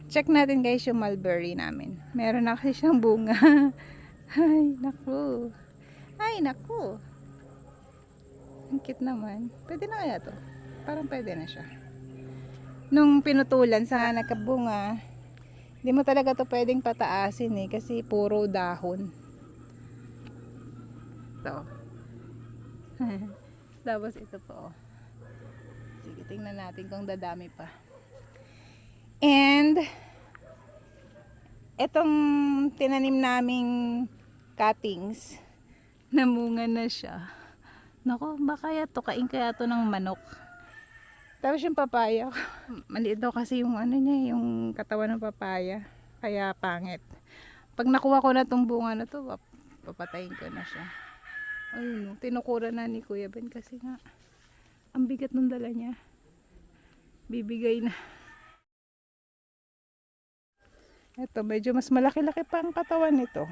Check natin guys yung mulberry namin. Meron na kasi siyang bunga. Ay, naku. Ay, naku. Ang cute naman. Pwede na kaya to? Parang pwede na siya. Nung pinutulan sa nagkabunga, hindi mo talaga to pwedeng pataasin eh. Kasi puro dahon. Ito. Tapos ito po. Sige, tingnan natin kung dadami pa. And etong tinanim naming cuttings, namunga na siya. Nako, baka tukain kaya to ng manok. Tapos yung papaya, maliit daw kasi yung ano niya, yung katawan ng papaya. Kaya pangit. Pag nakuha ko na tong bunga na to, papatayin ko na siya. Ayun, tinukura na ni Kuya Ben kasi nga ang bigat ng dala niya. Bibigay na. Ito, medyo mas malaki-laki pa ang katawan nito.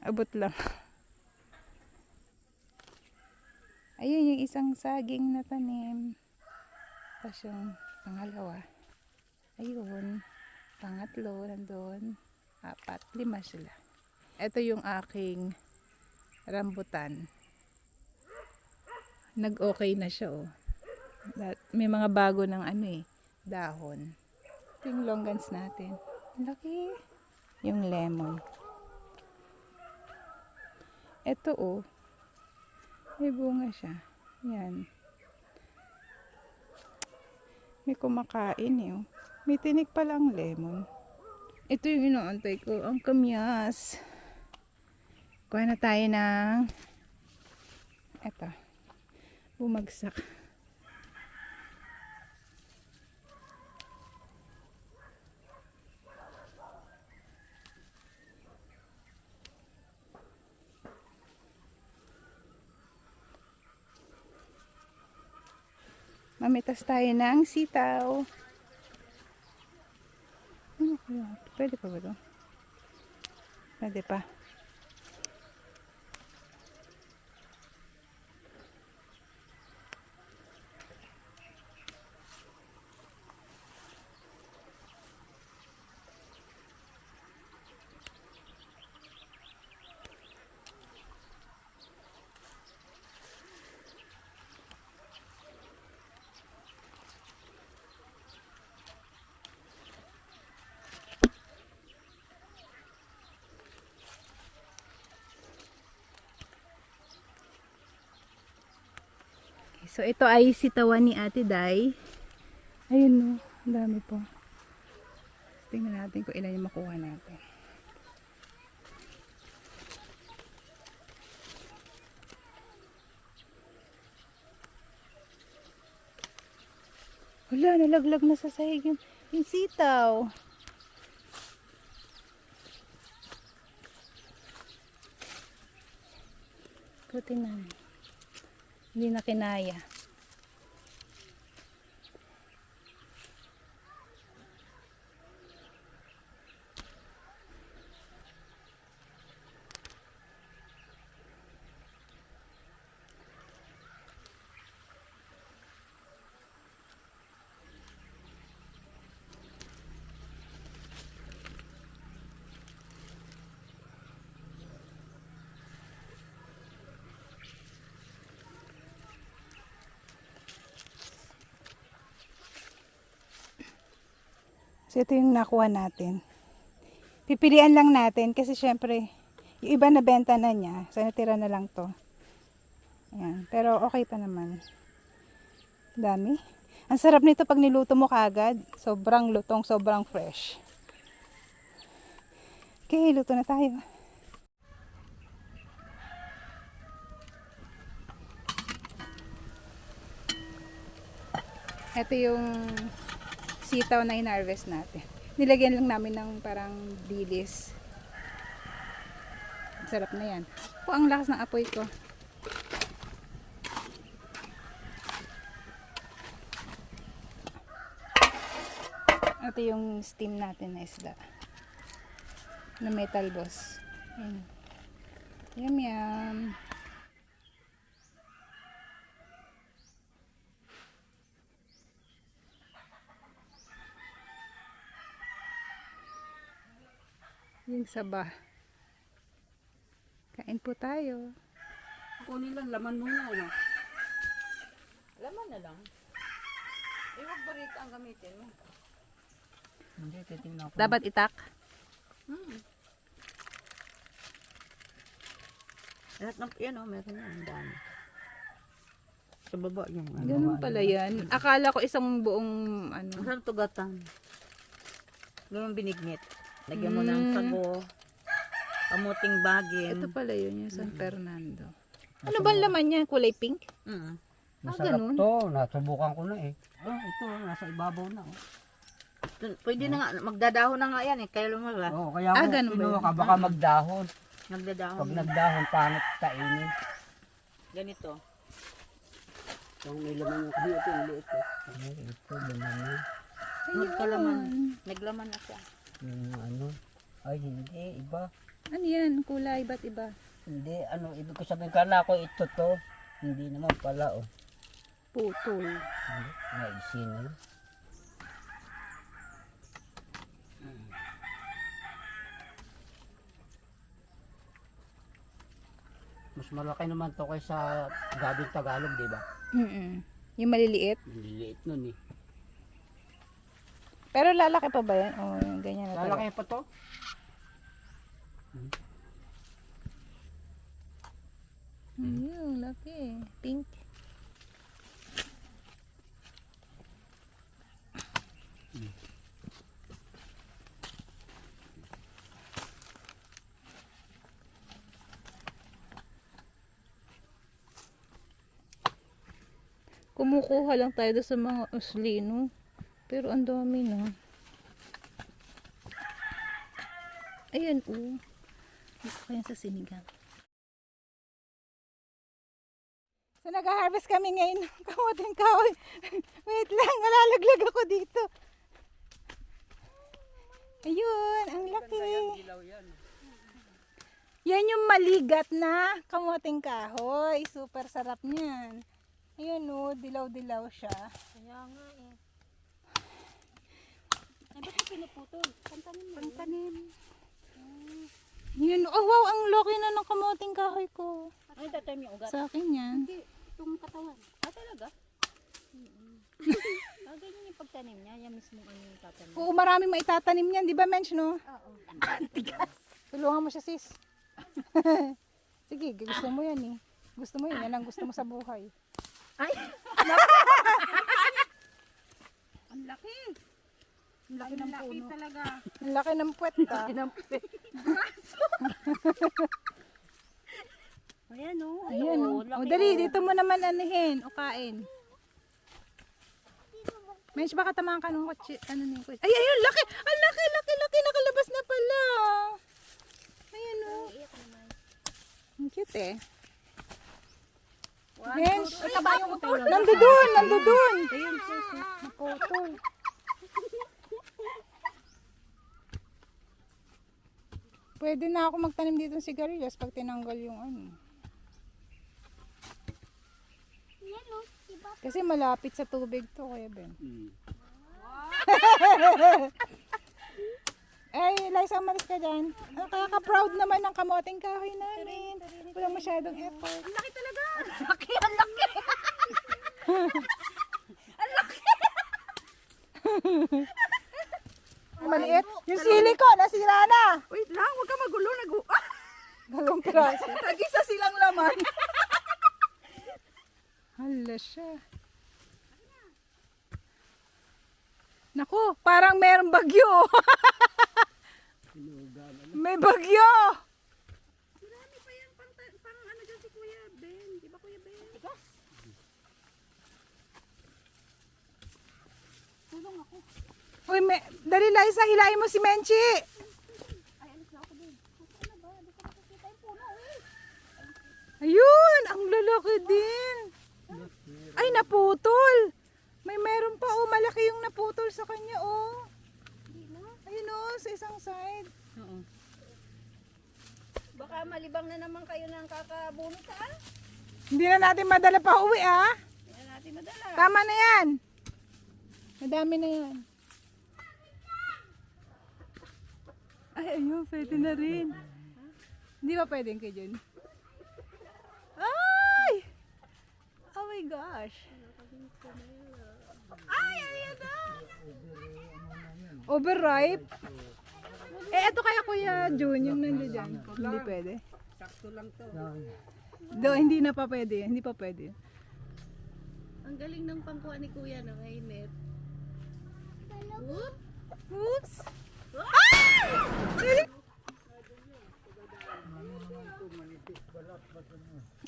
Abot lang. Ayun yung isang saging na tanim. Tapos yung pangalawa. Ayun. Pangatlo, nandun. 4, 5 sila. Ito yung aking rambutan. Nag-okay na siya oh. May mga bago ng ano eh, dahon. Ito yung longgans natin. Laki. Yung lemon. Ito oh. May bunga siya. Yan. May kumakain eh oh. May tinik pala ang lemon. Ito yung inaantay ko. Ang kamyas. Kuha na tayo ng eto. Bumagsak. Mamitas tayo ng sitaw. Ano kaya? Pwede pa ba ito? Pwede pa. So ito ay sitawan ni Ate Day. Ayun no, ang dami po. Tingnan natin kung ilan yung makuha natin. Wala, nalaglag na sa sahig yung sitaw. Puti na. Hindi na kinaya. So ito yung nakuha natin. Pipilian lang natin kasi syempre yung iba na benta na niya. So natira na lang to. Ayan. Pero okay pa naman. Dami. Ang sarap nito pag niluto mo kaagad. Sobrang lutong, sobrang fresh. Okay, luto na tayo. Ito yung sitaw na in-harvest natin. Nilagyan lang namin ng parang dilis. Sarap na yan. Oh, ang lakas ng apoy ko. Ito yung steam natin na isda. Na metal boss. Ayan. Yum yum. Yung saba. Kain po tayo. Kunin lang, laman muna, ano? Laman na lang. Eh, huwag barita ang gamitin mo. Hindi, titingnan ko. Dapat itak. Lahat ng, yan o, meron yan, ang dami. Sa baba yung ano. Ganun pala yan. Akala ko isang buong ano. Masarap tugatan. Ganun binignit. Lagyan mo ng sago, kamuting bagin. Ito pala yun, yung San Fernando. Ano ba ang laman niya? Kulay pink? Mm. Masarap ganun? to. Nasubukan ko na eh. Oh, ito, nasa ibabaw na. Oh. Pwede na nga, magdadahon na nga yan eh, kaya lumala. Oo, kaya Ah, ko ganun ba kinuha yun? ka. Baka magdahon. Nagdadahon. Pag nagdahon, pangit kainin. Ganito. Yung may laman yung kahit yung liit eh. Ay, ito, laman na. Nagkalaman. Naglaman na siya. Yung ano. Ay, hindi. Iba. Ano yan? Kulay, ba't iba? Hindi, ano. Ibig ko sabihin, kala ko ito to. Hindi naman pala, oh. Putol. Hindi, naisin na yun. Mas malaki naman to kaysa gabing Tagalog, di ba? Yung maliliit. Liliit nun eh. Pero lalaki pa ba yan? Oh, yung ganyan na talaga. Lalaki pa to? Ayun, laki. Pink. Kumukuha lang tayo doon sa mga uslino. Pero ang dami na. Ayan, oh. Gusto ko yan sa sinigang. So, nag-harvest kami ngayon ng kamuting kahoy. Wait lang, nalalaglag ako dito. Ayun, ang laki. Yan yung maligat na kamuting kahoy. Super sarap niyan. Ayun o, dilaw-dilaw siya. Kaya nga eh. Ay, ba't mo pinuputol? Pantanim mo. Pantanim. Yun, oh wow, ang laki na ng kamuting kahoy ko. Ay, tatay yung ugat. Sa akin yan. Hindi, itong katawan. Ah, talaga? Ah, ganyan yung pagtanim niya. Yan mismo ano yung tatanim. Oo, maraming maitatanim yan. Di ba, Mench, no? Oo. Tulungan mo siya, sis. Sige, gusto mo yan eh. Gusto mo yan. Yan ang gusto mo sa buhay. Ay! Ang laki! Ang laki ng puno. Talaga. Ang laki ng puwet ah. Ayan o. Ayan o. O, dali, dito mo naman anihin o kain. Mench, baka tamaan ka ng kutsi. Ano na yung kutsi? Ay, ayun, laki! Ang laki, laki, laki! Nakalabas na pala. Ayan o. Ang cute eh. Mench, nandudun, nandudun. Ayun, sis. Naputol. Pwede na ako magtanim dito ng sigarilyas pag tinanggal yung ano. Kasi malapit sa tubig to, Kuya Ben. Ay, Liza, umalis ka dyan. Nakaka-proud naman ng kamoting kahoy namin. Walang masyadong effort. Ang laki talaga! Ang laki! Ang laki! Maliit. Yung sili ko, nasira na. Wait lang, huwag ka magulo. Dalawang piraso. Nag-isa silang laman. Hala siya. Naku, parang merong bagyo. May bagyo. Marami pa yan, parang ano dyan si Kuya Ben. Di ba Kuya Ben? Tigas. Tulong ako. Uy, dali Liza, hilahin mo si Menchi. Ay, alis na ako din. Ano ba? Hindi ko nakikita yung puno eh. Ayun, ang lalaki din. Ay, naputol. May meron pa, oh, malaki yung naputol sa kanya, oh. Ayun, oh, sa isang side. Oo. Baka malibang na naman kayo ng kakabunot ha? Hindi na natin madala pa uwi, ah. Hindi na natin madala. Tama na yan. Madami na yan. Ay, ayun, pwede na rin. Hindi ba pwedeng kay Jun? Ay! Oh my gosh. Ay, ayan na! Overripe? Eh, ito kaya Kuya Jun, yung nandiyan dyan. Hindi pwede. Sakto lang to. Hindi na pa pwede. Hindi pa pwede. Ang galing ng pangkuha ni Kuya no, ay net. Oops! Ay!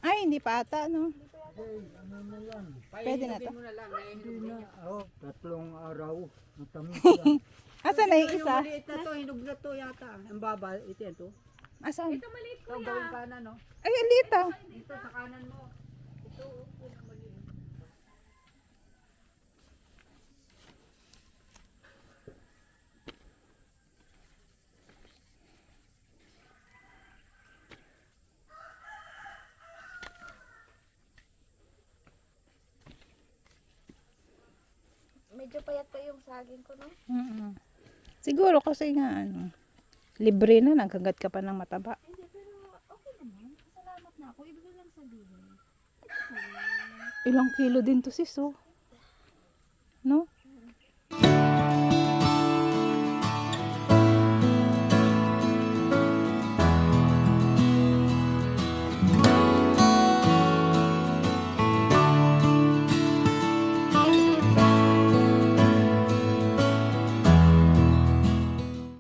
Ay, hindi pa ata, no? Pwede na to. mo na lang, nahihinog din yan. Oh, 3 araw. Matamis Asan na yung Yung isa? maliit na to, hinog na to yata. Ang baba, ito yan to. Asan? Ito gawin kanan, no? Ay, ang liit ah. Dito sa kanan mo. Medyo payat pa yung saging ko, no? Siguro kasi nga, libre na, nagkagat ka pa ng mataba. Hindi, pero okay naman. Salamat na ako. Ibig ko lang sabihin. Ilang kilo din to sis, oh. No?